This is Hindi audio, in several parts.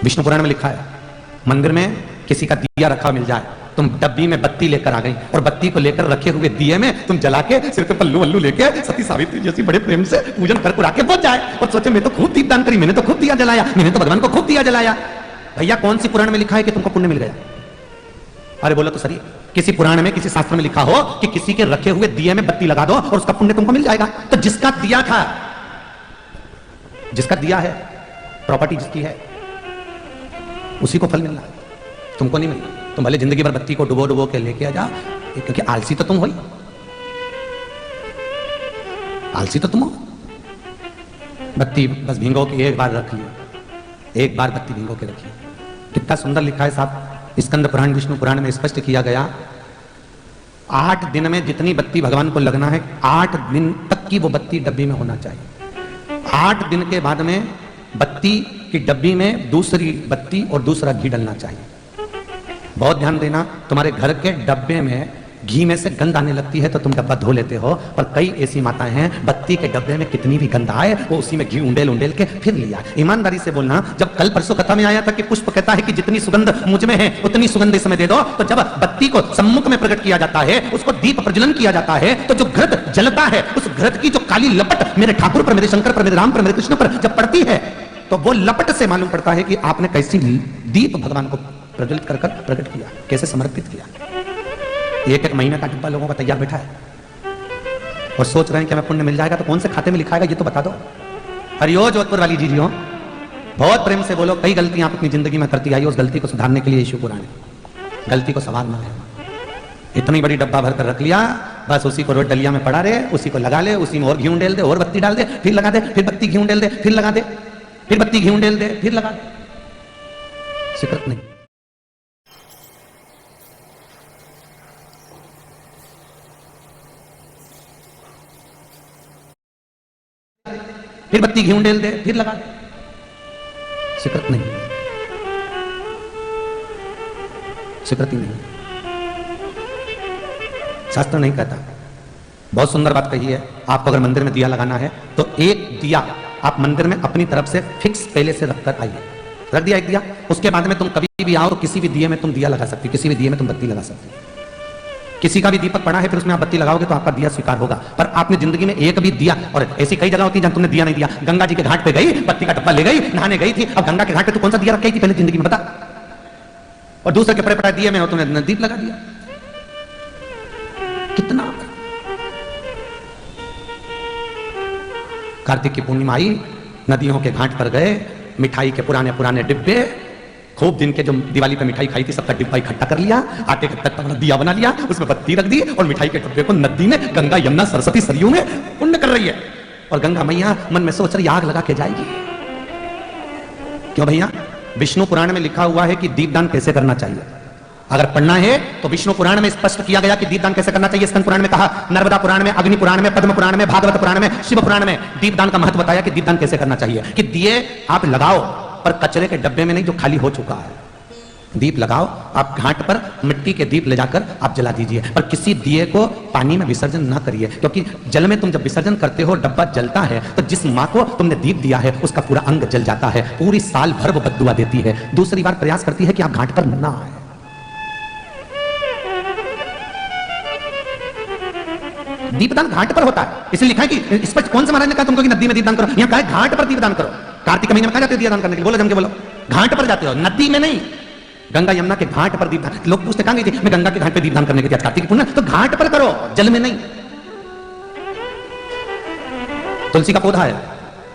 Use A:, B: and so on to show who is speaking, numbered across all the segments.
A: विष्णु पुराण में लिखा है, मंदिर में किसी का दिया रखा मिल जाए, तुम डब्बी में बत्ती लेकर आ गई और बत्ती को लेकर रखे हुए दिए में तुम जला के सिर पे पल्लू वल्लू लेके सती सावित्री जैसी बड़े प्रेम से पूजन कर पुरा के पहुंच जाए और सोचे मैं तो खूब दीपदान करी, मैंने तो खूब दिया जलाया, मैंने तो भगवान को खूब दिया जलाया। भैया कौन सी पुराण में लिखा है कि तुमको पुण्य मिल गया? अरे बोलो तो सही, किसी पुराण में किसी शास्त्र में लिखा हो कि किसी के रखे हुए दिए में बत्ती लगा दो और उसका पुण्य तुमको मिल जाएगा? तो जिसका दिया था, जिसका दिया है, प्रॉपर्टी जिसकी है, उसी को फल मिलना है, तुमको नहीं मिलना। तुम भले जिंदगी भर बत्ती को डुबो डुबो के लेके आ जा, क्योंकि आलसी तो तुम हो ही, आलसी तो तुम हो। बत्ती बस भिंगो के एक बार रख लियो, एक बार बत्ती भिंगो के रखिए। कितना सुंदर लिखा है साहब, स्कंद पुराण विष्णु पुराण में स्पष्ट किया गया, 8 दिन में जितनी बत्ती भगवान को लगना है, 8 दिन तक की वो बत्ती डब्बी में होना चाहिए। 8 दिन के बाद में बत्ती की डब्बी में दूसरी बत्ती और दूसरा घी डलना चाहिए। बहुत ध्यान देना, तुम्हारे घर के डब्बे में घी में से गंध आने लगती है तो तुम डब्बा धो लेते हो, पर कई ऐसी माताएं हैं बत्ती के डब्बे में कितनी भी गंध आए वो उसी में घी उंडेल उंडेल के फिर लिया। ईमानदारी से बोलना, जब कल परसों कथा में आया था कि पुष्प कहता है कि जितनी सुगंध मुझ में है उतनी सुगंध इसमें दे दो, तो जब बत्ती को सम्मुख में प्रकट किया जाता है, उसको दीप प्रज्वलन किया जाता है, तो जो घृत जलता है उस घृत की जो काली लपट मेरे ठाकुर पर, मेरे शंकर पर, मेरे राम पर, मेरे कृष्ण पर जब पड़ती है तो वो लपट से मालूम पड़ता है कि आपने कैसी दीप भगवान को प्रज्वलित कर कर प्रकट किया, कैसे समर्पित किया। एक एक महीने का डिब्बा लोगों का तैयार बैठा है और सोच रहे हैं कि हमें पुण्य मिल जाएगा, तो कौन से खाते में लिखाएगा ये तो बता दो। हरिओ जोधपुर वाली जी हो, बहुत प्रेम से बोलो, कई गलतियां आप अपनी जिंदगी में करती आई, उस गलती को सुधारने के लिए यीशु पुराण गलती को संवारना है। इतनी बड़ी डब्बा भर कर रख लिया, बस उसी को रोज डलिया में पड़ा रहे, उसी को लगा ले, उसी में और घी डाल दे, और बत्ती डाल दे, फिर लगा दे, फिर बत्ती घी डाल दे, फिर लगा दे, फिर बत्ती घी डाल दे, फिर लगा दे। सिकरत नहीं। फिर बत्ती घी डाल दे, फिर लगा दे। सिकरत नहीं, सिकरती नहीं, शास्त्र नहीं कहता। बहुत सुंदर बात कही है, आपको अगर मंदिर में दिया लगाना है तो एक दिया आप मंदिर में अपनी तरफ से फिक्स पहले से रखकर आइए। रख दिया एक दिया, उसके बाद में तुम कभी भी आओ, किसी भी दिए में तुम दिया लगा सकते हो, किसी भी दिए में तुम बत्ती लगा सकते हो। किसी का भी दीपक पड़ा है, फिर उसमें आप बत्ती लगाओगे तो आपका दिया स्वीकार होगा। पर आपने जिंदगी में एक भी दिया, और ऐसी कई जगह होती है जहां तुमने दिया नहीं दिया, गंगा जी के घाट पे गई, बत्ती का डब्बा ले गई, नहाने गई थी, अब गंगा के घाट पे तू कौन सा दिया रखी थी पहले जिंदगी में बता, और दूसरे के पड़े पड़ा दिए में तुमने दीप लगा दिया। कितना कार्तिक की पूर्णिमा आई, नदियों के घाट पर गए, मिठाई के पुराने पुराने डिब्बे, खूब दिन के जो दिवाली पे मिठाई खाई थी सबका डिब्बा इकट्ठा कर लिया, आटे का तगड़ा दिया बना लिया, उसमें बत्ती रख दी और मिठाई के डिब्बे को नदी में, गंगा यमुना सरस्वती सरयू में पुण्य कर रही है। और गंगा मैया मन में सोच रही आग लगा के जाएगी। क्यों भैया? विष्णु पुराण में लिखा हुआ है कि दीपदान कैसे करना चाहिए। अगर पढ़ना है तो विष्णु पुराण में स्पष्ट किया गया कि दीपदान कैसे करना चाहिए। स्कंद पुराण में कहा, नर्मदा पुराण में, अग्नि पुराण में, पद्म पुराण में, भागवत पुराण में, शिव पुराण में दीपदान का महत्व बताया कि दीपदान कैसे करना चाहिए। कि दिए आप लगाओ पर कचरे के डब्बे में नहीं जो खाली हो चुका है। दीप लगाओ, आप घाट पर मिट्टी के दीप ले जाकर आप जला दीजिए, पर किसी दिए को पानी में विसर्जन ना करिए, क्योंकि जल में तुम जब विसर्जन करते हो डब्बा जलता है तो जिस माँ को तुमने दीप दिया है उसका पूरा अंग जल जाता है, पूरी साल भर वो बद्दुआ देती है। दूसरी बार प्रयास करती है कि आप घाट पर ना आए। दीपदान घाट पर होता है, इसलिए लिखा है कि स्पष्ट कौन से महाराज ने कहा तुमको कि नदी में दीपदान करो, यहाँ कहा है घाट पर दीपदान करो। कार्तिक महीने में कहा जाते हो दीपदान करने के लिए, बोलो जम के बोलो, घाट पर जाते हो, नदी में नहीं, गंगा यमुना के घाट पर दीपदान। लोग पूछते कहां गई थी, मैं गंगा के घाट पे दीपदान करने के लिए, कार्तिक की पुण्य, तो घाट पर करो, जल में नहीं। तुलसी का पौधा है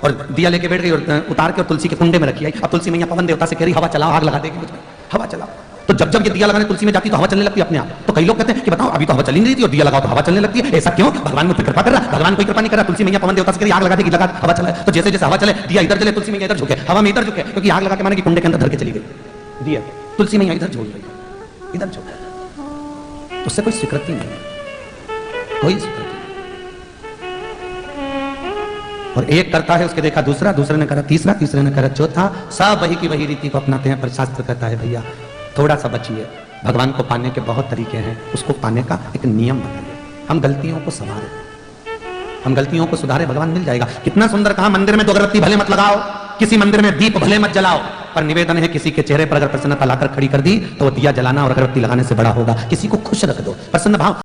A: और दिया लेके बैठ गई और उतार के और तुलसी के कुंडे में रखी आई। अब तुलसी मैया पवन देवता से कह रही हवा चलाओ, आग लगा देगी मुझमें, हवा चलाओ। तो जब जब ये दिया लगाने तुलसी में जाती तो हवा चलने लगती अपने आप। तो कई लोग कहते हैं कि बताओ अभी तो हवा चली नहीं रही थी और दिया लगाओ तो हवा चलने लगती है, ऐसा क्यों? भगवान मुझ पर कृपा कर रहा, भगवान कोई कृपा नहीं कर रहा। तुलसी मैया पवन देवता से कह रही आग लगा देगी, लगा हवा चला। तो जैसे जैसे हवा चले दिया इधर चले, तुलसी मैया इधर झुके, हवा में इधर झुके, क्योंकि आग लगा के माने कि कुंडे के अंदर धर के चली गई दिया, तुलसी मैया इधर झूल रही, इधर झुके, उससे कोई स्वीकृति नहीं, कोई स्वीकृति। और एक करता है उसके देखा दूसरा, दूसरे ने करा तीसरा, तीसरे ने करा चौथा, सब वही की वही रीति को अपनाते हैं। पर शास्त्र कहता है भैया थोड़ा सा बचिए, भगवान को पाने के बहुत तरीके हैं, उसको पाने का एक नियम बनाइए। हम गलतियों को संभालें, हम गलतियों को सुधारे, भगवान मिल जाएगा। कितना सुंदर कहा, मंदिर में दो अगरबत्ती भले मत लगाओ, किसी मंदिर में दीप भले मत जलाओ, पर निवेदन है किसी के चेहरे पर अगर प्रसन्नता लाकर खड़ी कर दी तो वो दिया जलाना और अगरबत्ती लगाने से बड़ा होगा। किसी को खुश रख दो, प्रसन्न भाव